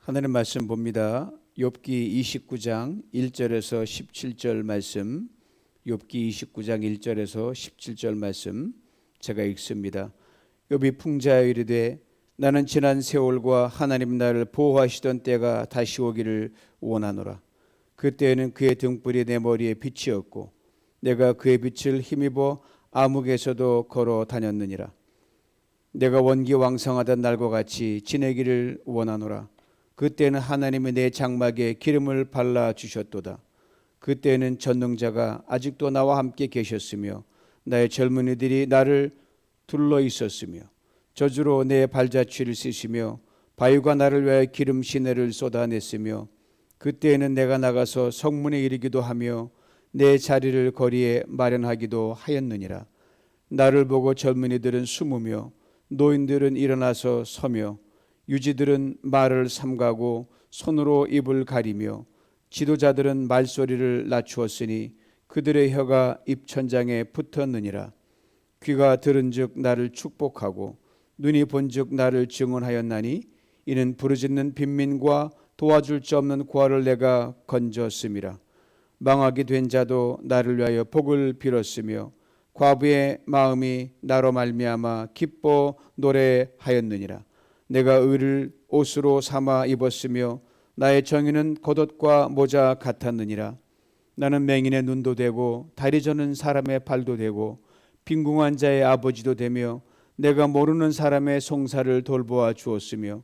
하나님 말씀 봅니다. 욥기 29장 1절에서 17절 말씀, 욥기 29장 1절에서 17절 말씀 제가 읽습니다. 욥이 풍자하여 이르되 나는 지난 세월과 하나님 나를 보호하시던 때가 다시 오기를 원하노라. 그때에는 그의 등불이 내 머리에 빛이었고 내가 그의 빛을 힘입어 암흑에서도 걸어 다녔느니라. 내가 원기 왕성하던 날과 같이 지내기를 원하노라. 그때는 하나님이 내 장막에 기름을 발라 주셨도다. 그때는 전능자가 아직도 나와 함께 계셨으며 나의 젊은이들이 나를 둘러 있었으며 저주로 내 발자취를 쓰시며 바위가 나를 위하여 기름 시내를 쏟아냈으며 그때에는 내가 나가서 성문에 이르기도 하며 내 자리를 거리에 마련하기도 하였느니라. 나를 보고 젊은이들은 숨으며 노인들은 일어나서 서며 유지들은 말을 삼가고 손으로 입을 가리며 지도자들은 말소리를 낮추었으니 그들의 혀가 입천장에 붙었느니라. 귀가 들은즉 나를 축복하고 눈이 본즉 나를 증언하였나니 이는 부르짖는 빈민과 도와줄 자 없는 고아를 내가 건졌음이라. 망하게 된 자도 나를 위하여 복을 빌었으며 과부의 마음이 나로 말미암아 기뻐 노래하였느니라. 내가 의를 옷으로 삼아 입었으며 나의 정의는 겉옷과 모자 같았느니라. 나는 맹인의 눈도 되고 다리 저는 사람의 발도 되고 빈궁한 자의 아버지도 되며 내가 모르는 사람의 송사를 돌보아 주었으며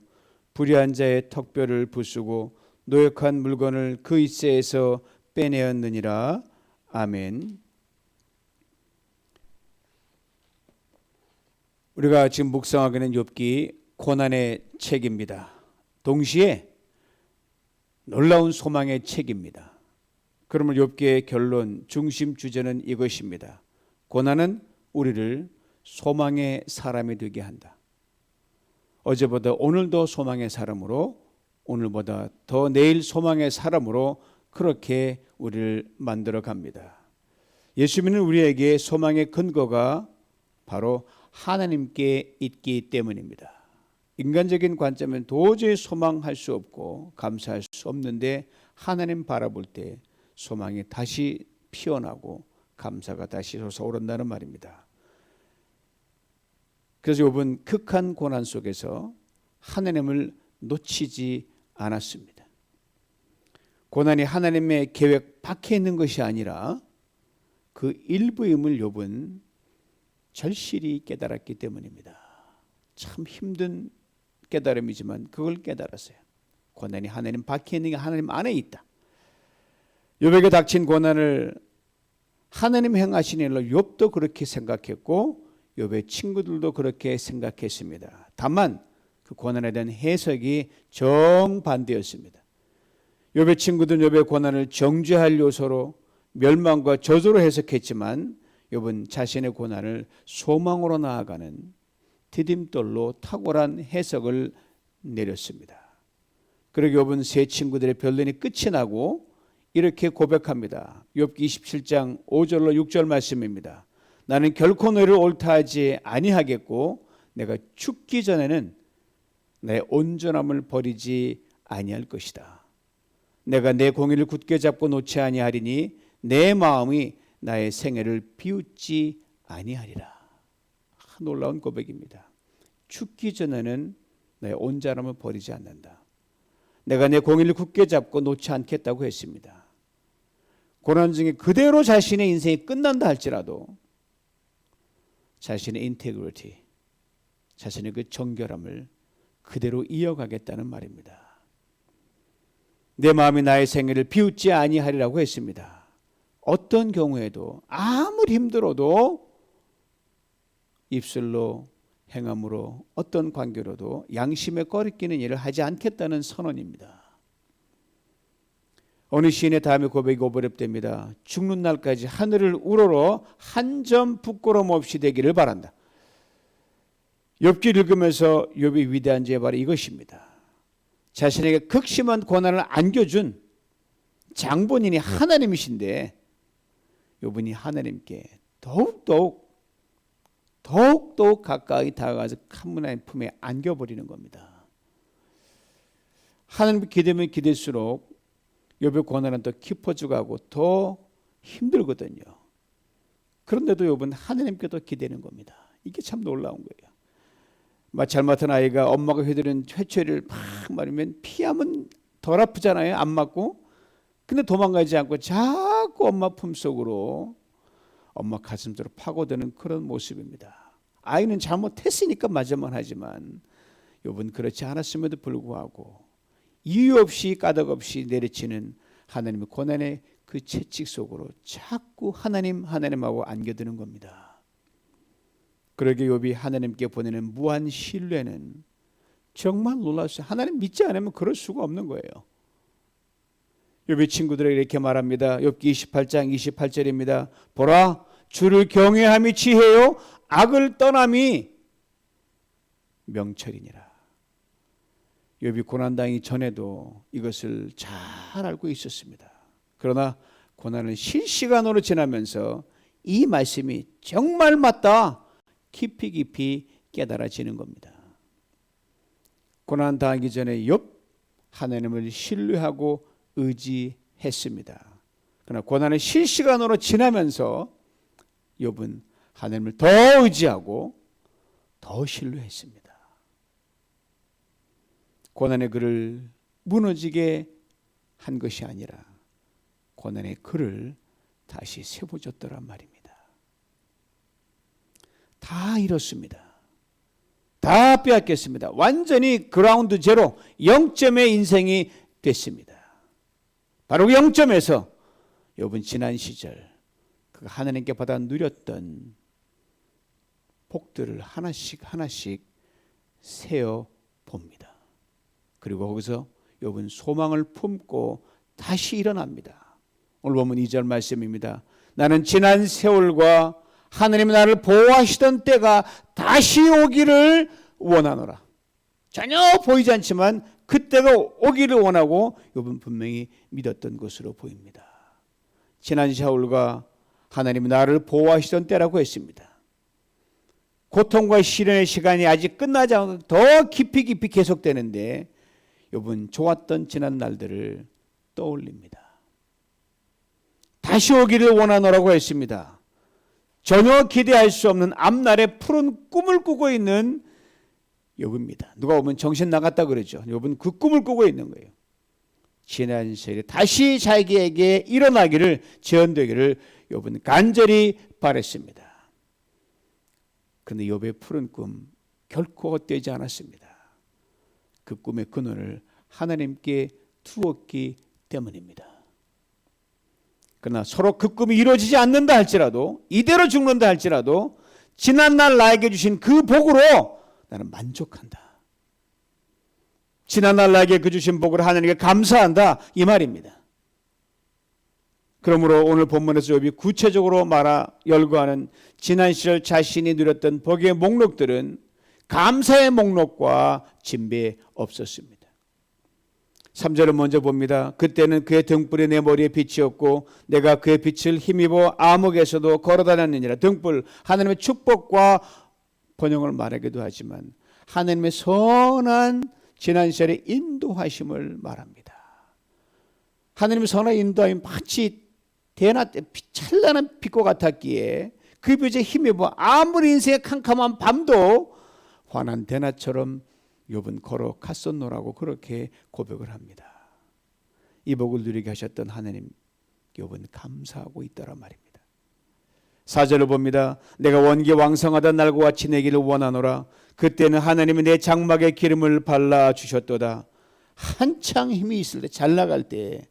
불의한 자의 턱뼈를 부수고 노역한 물건을 그 이새에서 빼내었느니라. 아멘. 우리가 지금 묵상하게 된 욥기 고난의 책입니다. 동시에 놀라운 소망의 책입니다. 그러면 욥기의 결론, 중심 주제는 이것입니다. 고난은 우리를 소망의 사람이 되게 한다. 어제보다 오늘도 소망의 사람으로, 오늘보다 더 내일 소망의 사람으로 그렇게 우리를 만들어 갑니다. 예수 믿는 우리에게 소망의 근거가 바로 하나님께 있기 때문입니다. 인간적인 관점은 도저히 소망할 수 없고 감사할 수 없는데 하나님 바라볼 때 소망이 다시 피어나고 감사가 다시 솟아오른다는 말입니다. 그래서 욥은 극한 고난 속에서 하나님을 놓치지 않았습니다. 고난이 하나님의 계획 밖에 있는 것이 아니라 그 일부임을 욥은 절실히 깨달았기 때문입니다. 참 힘든 깨달음이지만 그걸 깨달았어요. 고난이 하나님 밖에 있는 게 하나님 안에 있다. 욥에게 닥친 고난을 하나님 행하신 일로 욥도 그렇게 생각했고 욥의 친구들도 그렇게 생각했습니다. 다만 그 고난에 대한 해석이 정반대였습니다. 욥의 친구들은 욥의 고난을 정죄할 요소로 멸망과 저주로 해석했지만 욥은 자신의 고난을 소망으로 나아가는 디딤돌로 탁월한 해석을 내렸습니다. 그리고 욥은 세 친구들의 변론이 끝이 나고 이렇게 고백합니다. 욥기 27장 5절로 6절 말씀입니다. 나는 결코 너를 옳다하지 아니하겠고 내가 죽기 전에는 내 온전함을 버리지 아니할 것이다. 내가 내 공의를 굳게 잡고 놓지 아니하리니 내 마음이 나의 생애를 비웃지 아니하리라. 놀라운 고백입니다. 죽기 전에는 내 온전함을 버리지 않는다. 내가 내 공의를 굳게 잡고 놓지 않겠다고 했습니다. 고난 중에 그대로 자신의 인생이 끝난다 할지라도 자신의 인테그리티, 자신의 그 정결함을 그대로 이어가겠다는 말입니다. 내 마음이 나의 생애를 비웃지 아니하리라고 했습니다. 어떤 경우에도 아무리 힘들어도 입술로 행함으로 어떤 관계로도 양심에 꺼리끼는 일을 하지 않겠다는 선언입니다. 어느 시인의 다음에 고백이 오버랩됩니다. 죽는 날까지 하늘을 우러러 한 점 부끄러움 없이 되기를 바란다. 욥기 읽으면서 욥이 위대한 죄 바로 이것입니다. 자신에게 극심한 고난을 안겨준 장본인이 하나님이신데 욥은 하나님께 더욱더욱 가까이 다가가서 하나님 품에 안겨버리는 겁니다. 하나님 기대면 기댈수록 욥의 고난은 더 깊어져 가고 더 힘들거든요. 그런데도 욥은 하나님께도 기대는 겁니다. 이게 참 놀라운 거예요. 잘못한 아이가 엄마가 해드린 회초리를 막 맞으면 피하면 덜 아프잖아요. 안 맞고. 근데 도망가지 않고 자꾸 엄마 품속으로 엄마 가슴으로 파고드는 그런 모습입니다. 아이는 잘못했으니까 맞아만 하지만 욥은 그렇지 않았음에도 불구하고 이유 없이 까닭 없이 내리치는 하나님의 고난의 그 채찍 속으로 자꾸 하나님하고 안겨드는 겁니다. 그러게 욥이 하나님께 보내는 무한 신뢰는 정말 놀랐어요. 하나님 믿지 않으면 그럴 수가 없는 거예요. 욥의 친구들에게 이렇게 말합니다. 욥기 28장 28절입니다. 보라, 주를 경외함이 지혜요 악을 떠남이 명철이니라. 욥이 고난당하기 전에도 이것을 잘 알고 있었습니다. 그러나 고난은 실시간으로 지나면서 이 말씀이 정말 맞다 깊이 깨달아지는 겁니다. 고난당하기 전에 욥 하나님을 신뢰하고 의지했습니다. 그러나 고난은 실시간으로 지나면서 욥은 하나님을 더 의지하고 더 신뢰했습니다. 고난의 그를 무너지게 한 것이 아니라 고난의 그를 다시 세워줬더란 말입니다. 다 잃었습니다. 다 빼앗겼습니다. 완전히 그라운드 제로 0점의 인생이 됐습니다. 바로 그 0점에서 욥은 지난 시절 그 하나님께 받아 누렸던 복들을 하나씩 세어 봅니다. 그리고 거기서 욥은 소망을 품고 다시 일어납니다. 오늘 보면 2절 말씀입니다. 나는 지난 세월과 하나님이 나를 보호하시던 때가 다시 오기를 원하노라. 전혀 보이지 않지만 그때가 오기를 원하고 욥은 분명히 믿었던 것으로 보입니다. 지난 세월과 하나님이 나를 보호하시던 때라고 했습니다. 고통과 시련의 시간이 아직 끝나지 않고 더 깊이 계속되는데 욥은 좋았던 지난 날들을 떠올립니다. 다시 오기를 원하노라고 했습니다. 전혀 기대할 수 없는 앞날의 푸른 꿈을 꾸고 있는 욥입니다. 누가 보면 정신 나갔다 그러죠. 욥은 그 꿈을 꾸고 있는 거예요. 지난 세월에 다시 자기에게 일어나기를 재현되기를 욥은 간절히 바랬습니다. 그런데 욥의 푸른 꿈 결코 헛되지 않았습니다. 그 꿈의 근원을 하나님께 두었기 때문입니다. 그러나 서로 그 꿈이 이루어지지 않는다 할지라도 이대로 죽는다 할지라도 지난날 나에게 주신 그 복으로 나는 만족한다. 지난날 나에게 그 주신 복을 하나님께 감사한다 이 말입니다. 그러므로 오늘 본문에서 욥이 구체적으로 열거하는 지난 시절 자신이 누렸던 복의 목록들은 감사의 목록과 진배 없었습니다. 3절을 먼저 봅니다. 그때는 그의 등불이 내 머리에 빛이었고 내가 그의 빛을 힘입어 암흑에서도 걸어다녔느니라. 등불, 하나님의 축복과 번영을 말하기도 하지만 하나님의 선한 지난 시절의 인도하심을 말합니다. 하나님의 선한 인도하심이 마치 대낮 찬란한 빛과 같았기에 그 빛에 힘입어 아무리 인생의 캄캄한 밤도 환한 대낮처럼 욥은 걸어갔었노라고 그렇게 고백을 합니다. 이 복을 누리게 하셨던 하나님 욥은 감사하고 있다란 말입니다. 4절을 봅니다. 내가 원기 왕성하던 날과 같이 내기를 원하노라. 그때는 하나님이 내 장막에 기름을 발라 주셨도다. 한창 힘이 있을 때 잘 나갈 때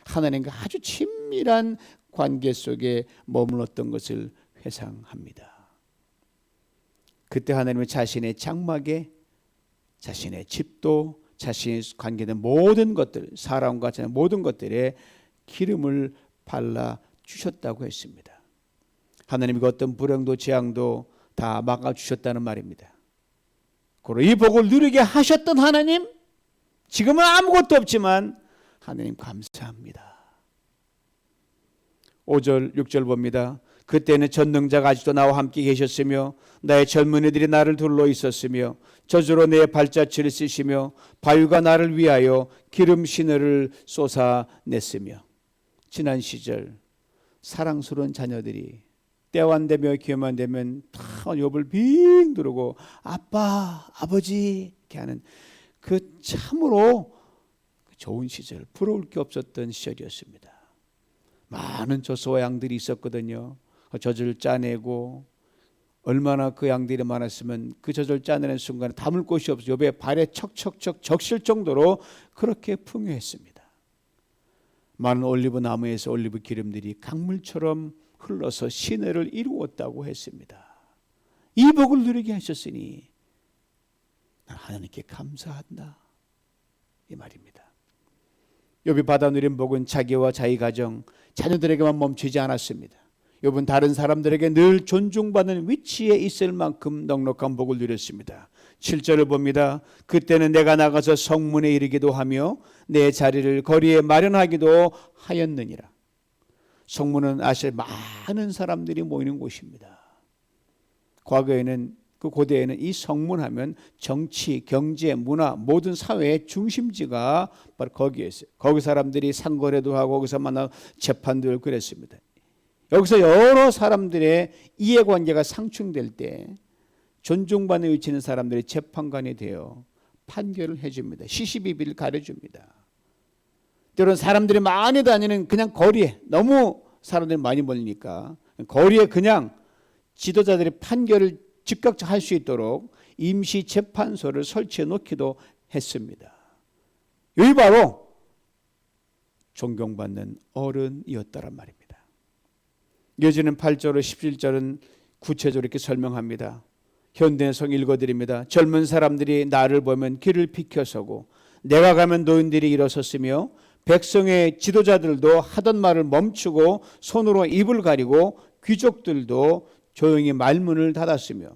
하나님과 아주 친밀한 관계 속에 머물렀던 것을 회상합니다. 그때 하나님은 자신의 장막에 자신의 집도 자신의 관계된 모든 것들 사람과 자신의 모든 것들에 기름을 발라 주셨다고 했습니다. 하나님이 그 어떤 불행도 재앙도 다 막아주셨다는 말입니다. 그리고 이 복을 누리게 하셨던 하나님 지금은 아무것도 없지만 하나님 감사합니다. 5절 6절 봅니다. 그때는 전능자가 아직도 나와 함께 계셨으며 나의 젊은이들이 나를 둘러 있었으며 저주로 내 발자취를 쓰시며 바위가 나를 위하여 기름 시늘을 쏟아냈으며. 지난 시절 사랑스러운 자녀들이 때와 안 되며 기회만 되면 다 욥을 빙 두르고 아빠, 아버지 이렇게 하는 그 참으로 좋은 시절, 부러울 게 없었던 시절이었습니다. 많은 젖소와 양들이 있었거든요. 젖을 짜내고 얼마나 그 양들이 많았으면 그 젖을 짜내는 순간에 담을 곳이 없어 욥의 발에 척척척 적실 정도로 그렇게 풍요했습니다. 많은 올리브 나무에서 올리브 기름들이 강물처럼 흘러서 시내를 이루었다고 했습니다. 이 복을 누리게 하셨으니 난 하나님께 감사한다, 이 말입니다. 욥이 받아 누린 복은 자기와 자기 가정, 자녀들에게만 멈추지 않았습니다. 욥은 다른 사람들에게 늘 존중받는 위치에 있을 만큼 넉넉한 복을 누렸습니다. 7절을 봅니다. 그때는 내가 나가서 성문에 이르기도 하며 내 자리를 거리에 마련하기도 하였느니라. 성문은 사실 많은 사람들이 모이는 곳입니다. 과거에는, 그 고대에는 이 성문하면 정치, 경제, 문화, 모든 사회의 중심지가 바로 거기였어요. 거기 사람들이 상거래도 하고 거기서 만나 재판도 그랬습니다. 여기서 여러 사람들의 이해관계가 상충될 때 존중받는 위치에 있는 사람들이 재판관이 되어 판결을 해줍니다. 시시비비를 가려줍니다. 때로는 사람들이 많이 다니는 그냥 거리에, 너무 사람들이 많이 몰리니까 거리에 그냥 지도자들이 판결을 즉각 할 수 있도록 임시 재판소를 설치해 놓기도 했습니다. 여기 바로 존경받는 어른이었다란 말입니다. 이어지는 8절로 17절은 구체적으로 이렇게 설명합니다. 현대성 읽어드립니다. 젊은 사람들이 나를 보면 길을 비켜서고 내가 가면 노인들이 일어섰으며 백성의 지도자들도 하던 말을 멈추고 손으로 입을 가리고 귀족들도 조용히 말문을 닫았으며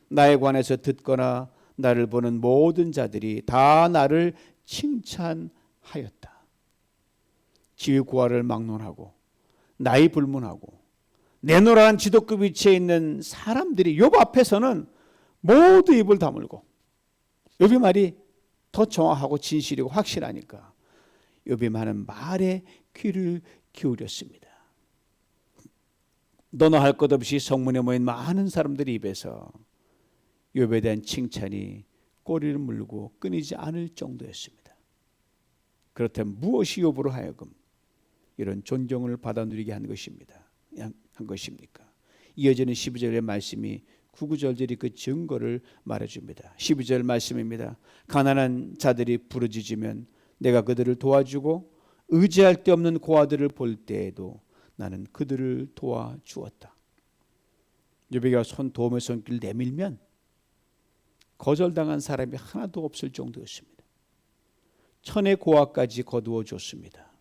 나에 관해서 듣거나 나를 보는 모든 자들이 다 나를 칭찬하였다. 지위고하를 막론하고 나이 불문하고 내노라한 지도급 위치에 있는 사람들이 욥 앞에서는 모두 입을 다물고, 욥의 말이 더 정확하고 진실이고 확실하니까 욥이 많은 말에 귀를 기울였습니다. 너나 할 것 없이 성문에 모인 많은 사람들의 입에서 욥에 대한 칭찬이 꼬리를 물고 끊이지 않을 정도였습니다. 그렇다면 무엇이 욥으로 하여금 이런 존경을 받아 누리게 한 것입니까? 이어지는 12절의 말씀이 구구절절히 그 증거를 말해줍니다. 12절 말씀입니다. 가난한 자들이 부르짖으면 내가 그들을 도와주고 의지할 데 없는 고아들을 볼 때에도 나는 그들을 도와주었다. 욥이가 도움의 손길을 내밀면 거절당한 사람이 하나도 없을 정도였습니다. 천의 고아까지 거두어 줬습니다.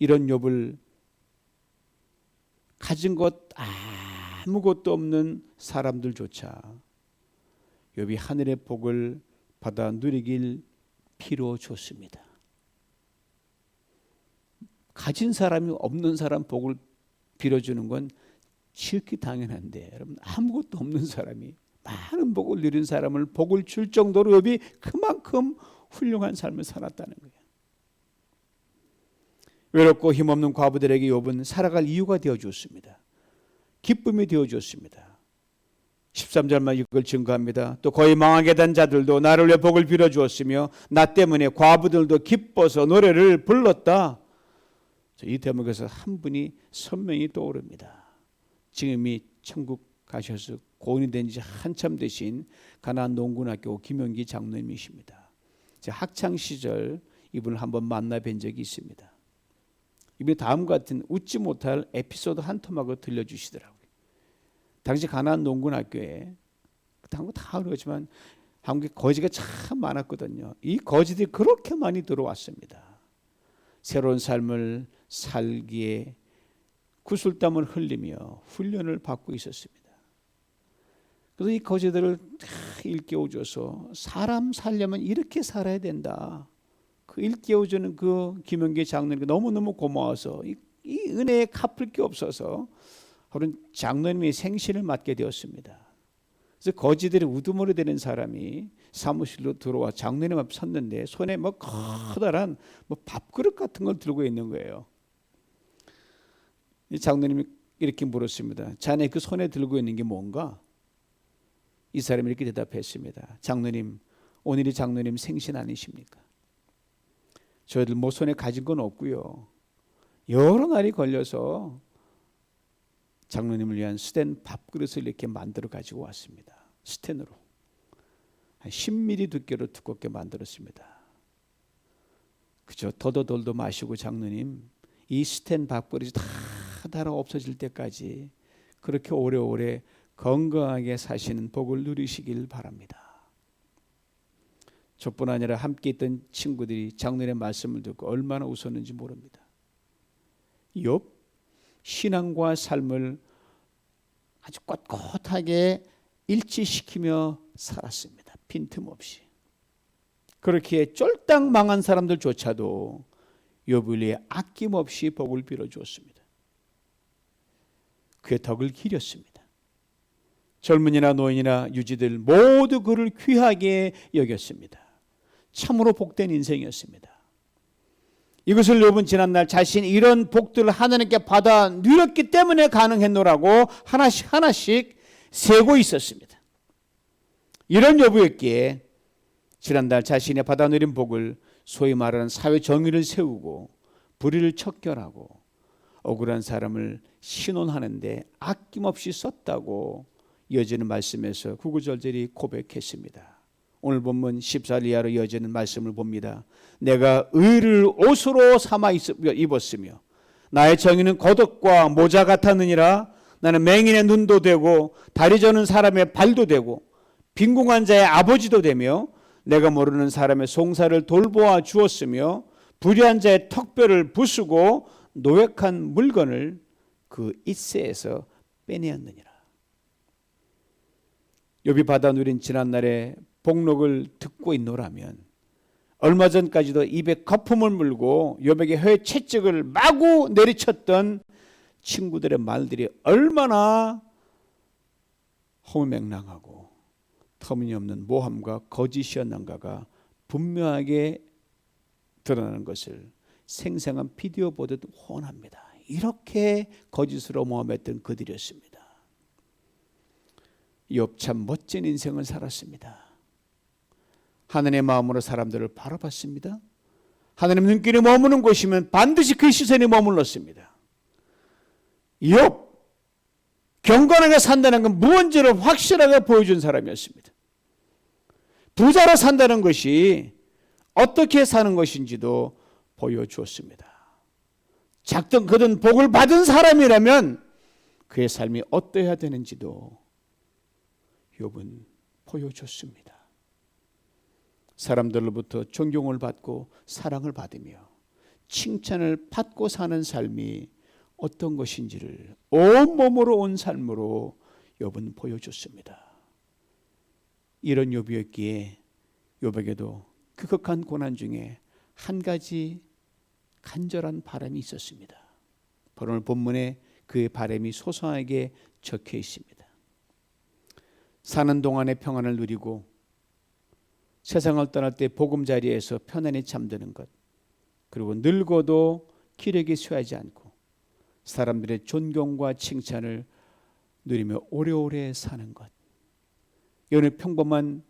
이런 욥을 가진 것 아무것도 없는 사람들조차 욥이 하늘의 복을 받아 누리길 빌어줬습니다. 가진 사람이 없는 사람 복을 빌어주는 건 지극히 당연한데, 여러분, 아무것도 없는 사람이 많은 복을 누린 사람을 복을 줄 정도로 욥이 그만큼 훌륭한 삶을 살았다는 거예요. 외롭고 힘없는 과부들에게 욥은 살아갈 이유가 되어주었습니다. 기쁨이 되어주었습니다. 13절만 이걸 증거합니다. 또 거의 망하게 된 자들도 나를 위해 복을 빌어주었으며 나 때문에 과부들도 기뻐서 노래를 불렀다. 이 대목에서 한 분이 선명히 떠오릅니다. 지금이 천국 가셔서 고인이 된 지 한참 되신 가나안 농군학교 김영기 장로님이십니다. 제가 학창 시절 이분을 한번 만나 뵌 적이 있습니다. 이분이 다음과 같은 웃지 못할 에피소드 한 토막을 들려주시더라고요. 당시 가나안 농군학교에 한국 다 그러지만 한국에 거지가 참 많았거든요. 이 거지들이 그렇게 많이 들어왔습니다. 새로운 삶을 살기에 구슬땀을 흘리며 훈련을 받고 있었습니다. 그래서 이 거지들을 다 일깨워줘서 사람 살려면 이렇게 살아야 된다. 그 일깨워주는 그 김영기 장로님께 너무너무 고마워서 이 은혜에 갚을 게 없어서 하루는 장로님이 생신을 맞게 되었습니다. 그래서 거지들이 우두머리 되는 사람이 사무실로 들어와 장로님 앞에 섰는데 손에 뭐 커다란 뭐 밥그릇 같은 걸 들고 있는 거예요. 이 장로님이 이렇게 물었습니다. 자네 그 손에 들고 있는 게 뭔가? 이 사람이 이렇게 대답했습니다. 장로님, 오늘이 장로님 생신 아니십니까? 저희들 뭐 손에 가진 건 없고요. 여러 날이 걸려서 장로님을 위한 스텐 밥그릇을 이렇게 만들어 가지고 왔습니다. 스텐으로 한 10mm 두께로 두껍게 만들었습니다. 그저 더더돌도 마시고 장로님 이 스텐 밥그릇이 다 달아 없어질 때까지 그렇게 오래오래 건강하게 사시는 복을 누리시길 바랍니다. 저뿐 아니라 함께 있던 친구들이 장로님의 말씀을 듣고 얼마나 웃었는지 모릅니다. 욥 신앙과 삶을 아주 꼿꼿하게 일치시키며 살았습니다. 빈틈없이. 그렇게 쫄딱 망한 사람들조차도 욥을 위해 아낌없이 복을 빌어주었습니다. 그의 덕을 기렸습니다. 젊은이나 노인이나 유지들 모두 그를 귀하게 여겼습니다. 참으로 복된 인생이었습니다. 이것을 욥은 지난날 자신이 이런 복들을 하나님께 받아 누렸기 때문에 가능했노라고 하나씩 세고 있었습니다. 이런 욥이었기에 지난달 자신이 받아 누린 복을 소위 말하는 사회 정의를 세우고 불의를 척결하고 억울한 사람을 신원하는데 아낌없이 썼다고 이어지는 말씀에서 구구절절히 고백했습니다. 오늘 본문 14절 이하로 이어지는 말씀을 봅니다. 내가 의를 옷으로 삼아 입었으며 나의 정의는 겉옷과 모자 같았느니라. 나는 맹인의 눈도 되고 다리 저는 사람의 발도 되고 빈궁한 자의 아버지도 되며 내가 모르는 사람의 송사를 돌보아 주었으며 불의한 자의 턱뼈를 부수고 노획한 물건을 그 잇새에서 빼내었느니라. 욥이 받아 누린 지난날의 복록을 듣고 있노라면 얼마 전까지도 입에 거품을 물고 욥에게 회 채찍을 마구 내리쳤던 친구들의 말들이 얼마나 허무맹랑하고 터무니없는 모함과 거짓이었는가가 분명하게 드러나는 것을 생생한 비디오 보듯 훤합니다. 이렇게 거짓으로 모함했던 그들이었습니다. 욥 참 멋진 인생을 살았습니다. 하나님의 마음으로 사람들을 바라봤습니다. 하나님 눈길이 머무는 곳이면 반드시 그 시선이 머물렀습니다. 욥 경건하게 산다는 건 무언지를 확실하게 보여준 사람이었습니다. 부자로 산다는 것이 어떻게 사는 것인지도 보여주었습니다. 작든 크든 복을 받은 사람이라면 그의 삶이 어떠해야 되는지도 욥은 보여줬습니다. 사람들로부터 존경을 받고 사랑을 받으며 칭찬을 받고 사는 삶이 어떤 것인지를 온몸으로 온 삶으로 욥은 보여줬습니다. 이런 욥이었기에 욥에게도 그 극한 고난 중에 한 가지 간절한 바람이 있었습니다. 오늘 본문에 그 바람이 소소하게 적혀 있습니다. 사는 동안의 평안을 누리고 세상을 떠날 때 보금자리에서 편안히 잠드는 것, 그리고 늙어도 기력이 쇠하지 않고 사람들의 존경과 칭찬을 누리며 오래오래 사는 것, 이는 평범한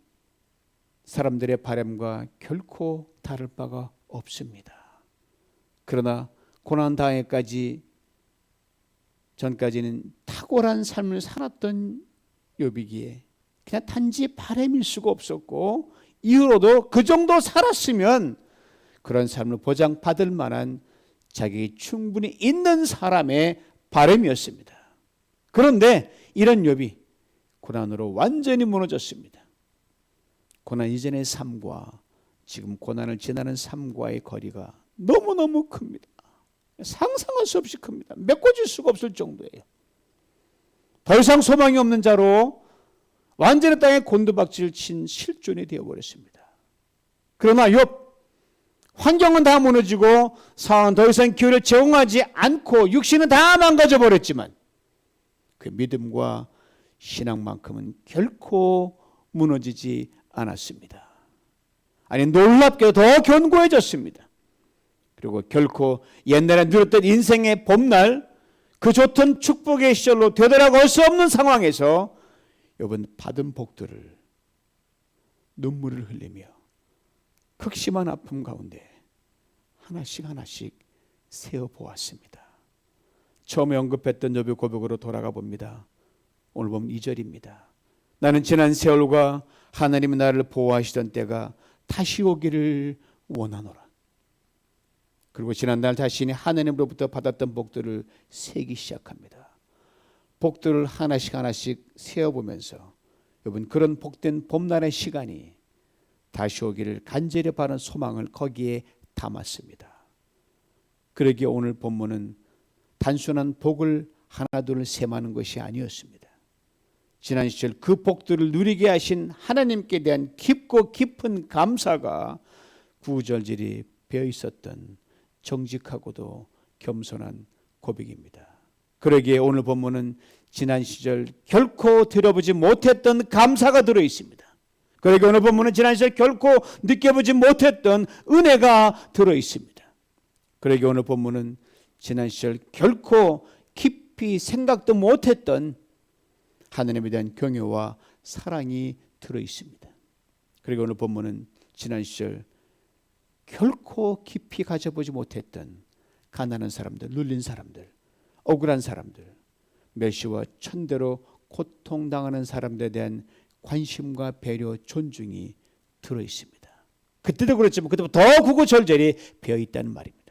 사람들의 바람과 결코 다를 바가 없습니다. 그러나 고난당해까지 전까지는 탁월한 삶을 살았던 욥이기에 그냥 단지 바람일 수가 없었고, 이후로도 그 정도 살았으면 그런 삶을 보장받을 만한 자격이 충분히 있는 사람의 바람이었습니다. 그런데 이런 욥이 고난으로 완전히 무너졌습니다. 고난 이전의 삶과 지금 고난을 지나는 삶과의 거리가 너무너무 큽니다. 상상할 수 없이 큽니다. 메꿔질 수가 없을 정도예요. 더 이상 소망이 없는 자로 완전히 땅에 곤두박질 친 실존이 되어버렸습니다. 그러나 욥, 환경은 다 무너지고 상황은 더 이상 기회를 제공하지 않고 육신은 다 망가져 버렸지만 그 믿음과 신앙만큼은 결코 무너지지 않았습니다. 아니, 놀랍게도 더 견고해졌습니다. 그리고 결코 옛날에 누렸던 인생의 봄날, 그 좋던 축복의 시절로 되돌아갈 수 없는 상황에서 여러분 받은 복들을 눈물을 흘리며 극심한 아픔 가운데 하나씩 하나씩 세어보았습니다. 처음에 언급했던 욥의 고백으로 돌아가 봅니다. 오늘 보면 2절입니다. 나는 지난 세월과 하나님이 나를 보호하시던 때가 다시 오기를 원하노라. 그리고 지난날 자신이 하나님으로부터 받았던 복들을 세기 시작합니다. 복들을 하나씩 하나씩 세어보면서 여러분 그런 복된 봄날의 시간이 다시 오기를 간절히 바라는 소망을 거기에 담았습니다. 그러기에 오늘 본문은 단순한 복을 하나둘 셈하는 것이 아니었습니다. 지난 시절 그 복들을 누리게 하신 하나님께 대한 깊고 깊은 감사가 구절절이 배어 있었던 정직하고도 겸손한 고백입니다. 그러기에 오늘 본문은 지난 시절 결코 들어보지 못했던 감사가 들어 있습니다. 그러기에 오늘 본문은 지난 시절 결코 느껴보지 못했던 은혜가 들어 있습니다. 그러기에 오늘 본문은 지난 시절 결코 깊이 생각도 못했던 하나님에 대한 경외와 사랑이 들어 있습니다. 그리고 오늘 본문은 지난 시절 결코 깊이 가져보지 못했던 가난한 사람들, 눌린 사람들, 억울한 사람들, 멸시와 천대로 고통당하는 사람들에 대한 관심과 배려, 존중이 들어 있습니다. 그때도 그렇지만 그때보다 더 구구절절히 배어 있다는 말입니다.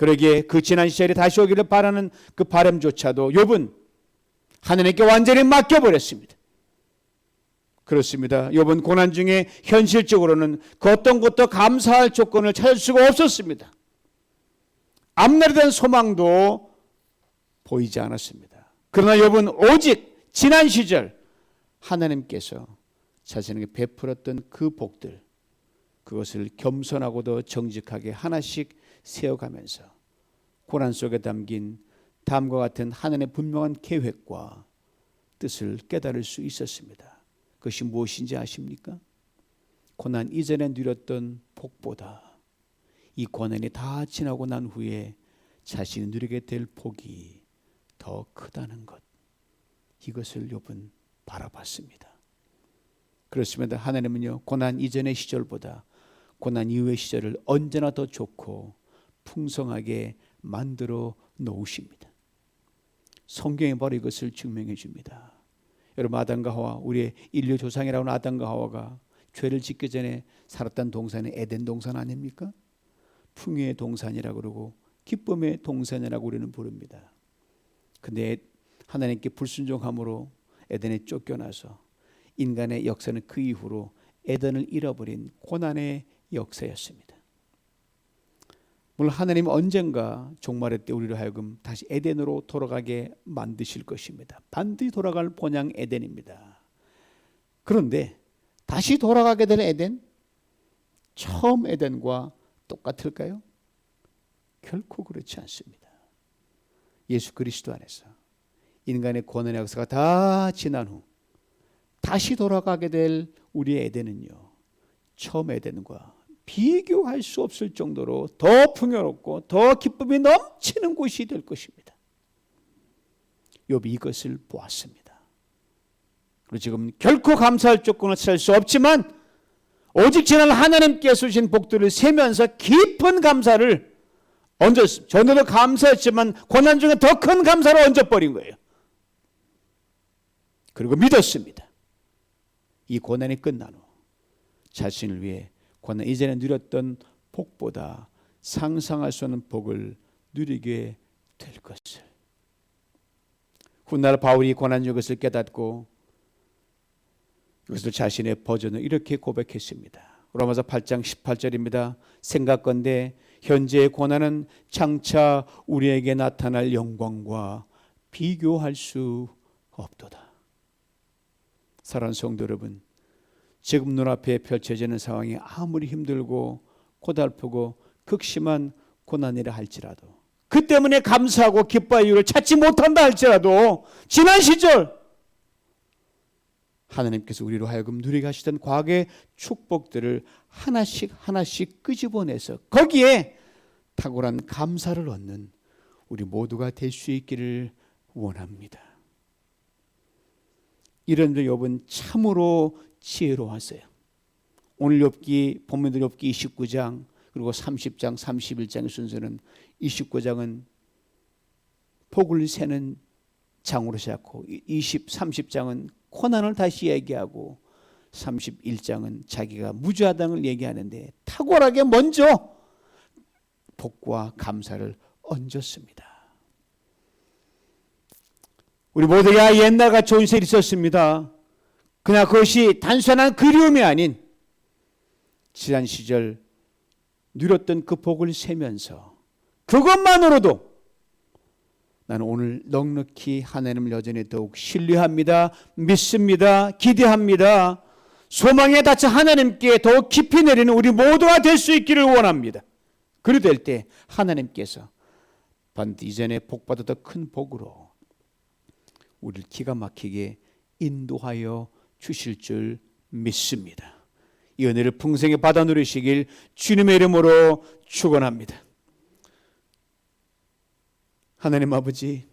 그러기에 그 지난 시절이 다시 오기를 바라는 그 바람조차도 욥은 하나님께 완전히 맡겨버렸습니다. 그렇습니다. 욥은 고난 중에 현실적으로는 그 어떤 것도 감사할 조건을 찾을 수가 없었습니다. 앞날에 대한 소망도 보이지 않았습니다. 그러나 욥은 오직 지난 시절 하나님께서 자신에게 베풀었던 그 복들, 그것을 겸손하고도 정직하게 하나씩 세어가면서 고난 속에 담긴 다음과 같은 하나님의 분명한 계획과 뜻을 깨달을 수 있었습니다. 그것이 무엇인지 아십니까? 고난 이전에 누렸던 복보다 이 고난이 다 지나고 난 후에 자신이 누리게 될 복이 더 크다는 것, 이것을 욥은 바라봤습니다. 그렇습니다. 하나님은요, 고난 이전의 시절보다 고난 이후의 시절을 언제나 더 좋고 풍성하게 만들어 놓으십니다. 성경이 바로 이것을 증명해 줍니다. 여러분, 아담과 하와, 우리의 인류 조상이라고 하는 아담과 하와가 죄를 짓기 전에 살았던 동산이 에덴 동산 아닙니까? 풍요의 동산이라고 그러고 기쁨의 동산이라고 우리는 부릅니다. 근데 하나님께 불순종함으로 에덴에 쫓겨나서 인간의 역사는 그 이후로 에덴을 잃어버린 고난의 역사였습니다. 물론 하나님은 언젠가 종말의 때 우리를 하여금 다시 에덴으로 돌아가게 만드실 것입니다. 반드시 돌아갈 본향 에덴입니다. 그런데 다시 돌아가게 될 에덴, 처음 에덴과 똑같을까요? 결코 그렇지 않습니다. 예수 그리스도 안에서 인간의 고난의 역사가 다 지난 후 다시 돌아가게 될 우리의 에덴은요, 처음 에덴과 비교할 수 없을 정도로 더 풍요롭고 더 기쁨이 넘치는 곳이 될 것입니다. 욥이 이것을 보았습니다. 그리고 지금 결코 감사할 조건을 찾을 수 없지만 오직 지난 하나님께서 주신 복들을 세면서 깊은 감사를 얹었습니다. 전에도 감사했지만 고난 중에 더 큰 감사를 얹어버린 거예요. 그리고 믿었습니다. 이 고난이 끝난 후 자신을 위해 고난 이전에 누렸던 복보다 상상할 수 없는 복을 누리게 될 것을. 훗날 바울이 고난 중 것을 깨닫고 이것을 자신의 버전을 이렇게 고백했습니다. 로마서 8장 18절입니다. 생각건대 현재의 고난은 장차 우리에게 나타날 영광과 비교할 수 없도다. 사랑하는 성도 여러분, 지금 눈앞에 펼쳐지는 상황이 아무리 힘들고 고달프고 극심한 고난이라 할지라도 그 때문에 감사하고 기뻐할 이유를 찾지 못한다 할지라도 지난 시절 하나님께서 우리로 하여금 누리게 하시던 과거의 축복들을 하나씩 하나씩 끄집어내서 거기에 탁월한 감사를 얻는 우리 모두가 될 수 있기를 원합니다. 이런 욥은 참으로 지혜로웠어요. 오늘 욥기 본문들 욥기 29장 그리고 30장 31장의 순서는 29장은 복을 세는 장으로 시작하고 30장은 고난을 다시 얘기하고 31장은 자기가 무죄하다는 걸 얘기하는데 탁월하게 먼저 복과 감사를 얹었습니다. 우리 모두가 옛날과 좋은 세일이 있었습니다. 그러나 그것이 단순한 그리움이 아닌 지난 시절 누렸던 그 복을 세면서 그것만으로도 나는 오늘 넉넉히 하나님을 여전히 더욱 신뢰합니다. 믿습니다. 기대합니다. 소망에 닫혀 하나님께 더욱 깊이 내리는 우리 모두가 될 수 있기를 원합니다. 그리 될 때 하나님께서 반드 이전에 복받아 더 큰 복으로 우리를 기가 막히게 인도하여 주실 줄 믿습니다. 이 은혜를 풍성히 받아 누리시길 주님의 이름으로 축원합니다. 하나님 아버지,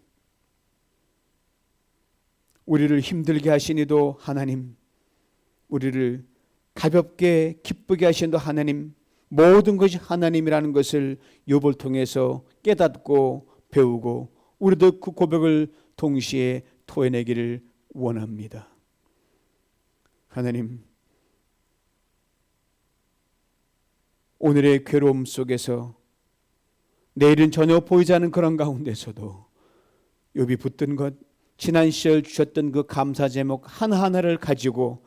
우리를 힘들게 하시니도 하나님, 우리를 가볍게 기쁘게 하시니도 하나님, 모든 것이 하나님이라는 것을 욥을 통해서 깨닫고 배우고 우리도 그 고백을 동시에 토해내기를 원합니다. 하나님, 오늘의 괴로움 속에서 내일은 전혀 보이지 않는 그런 가운데서도 욥이 붙든 것, 지난 시절 주셨던 그 감사 제목 하나하나를 가지고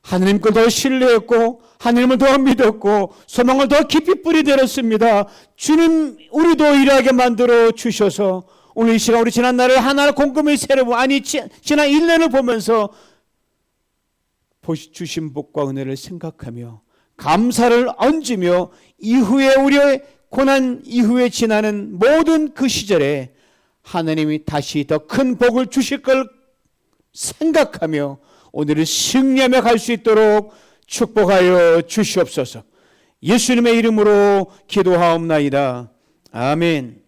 하나님 걸 더 신뢰했고 하나님을 더 믿었고 소망을 더 깊이 뿌리내렸습니다. 주님, 우리도 일하게 만들어 주셔서 오늘 이 시간 우리 지난 날을 하나 곰곰이 새로 아니 지난 1년을 보면서 주신 복과 은혜를 생각하며 감사를 얹으며 이후에 우리의 고난 이후에 지나는 모든 그 시절에 하나님이 다시 더 큰 복을 주실 걸 생각하며 오늘을 승리하며 갈 수 있도록 축복하여 주시옵소서. 예수님의 이름으로 기도하옵나이다. 아멘.